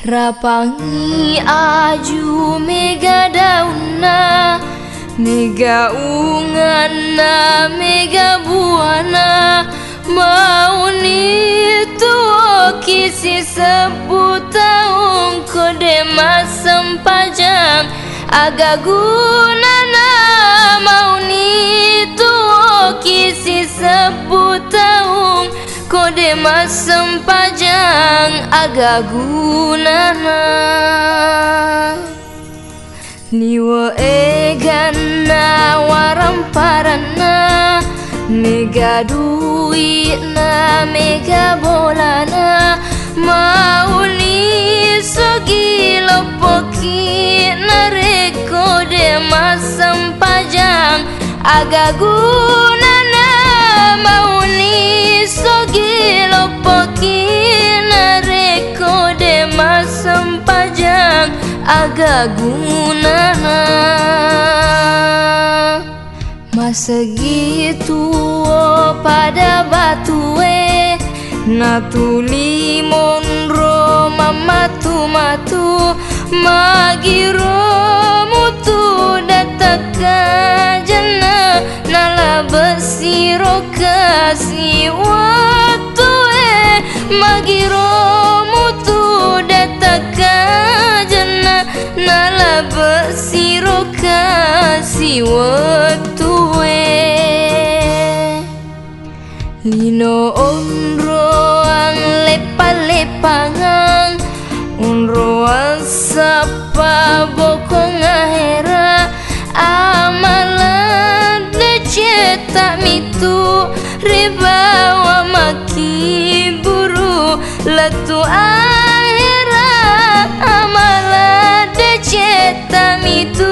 Rapangi aju mega dauna, mega ungana, mega buana, mauni tuo kisi sebut taung kode masem pajang agak gunana, mauni tuo kisi sebut taung kode masem pajang agak gunana. Niwa egana waramparana, mega duitna, mega bolana, mauli sogilo poki nareko de masam pajang agak gunana, mauli sogilo poki nareko de masam pajang agak gunana. Masa gitu pada batue natuli monro mamatu-matu magiro mutu dataka jana nala besiro kasih watue magiro mutu dataka jana nala besiro kasih watue. Lino onro ang lepa-lepangang, onro ang sapa bokong ahera, amalan de cetak mitu ribawa maki buru letu ahera, amalan de cetak mitu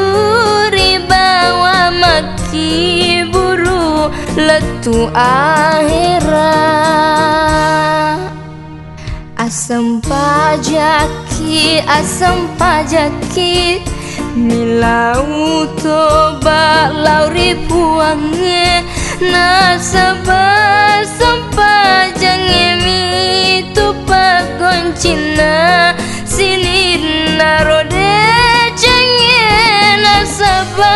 ribawa maki buru letu ahera. Asam pajaki milau toba lauri puange nasaba sampajange mi tupa goncina silin narode jange nasaba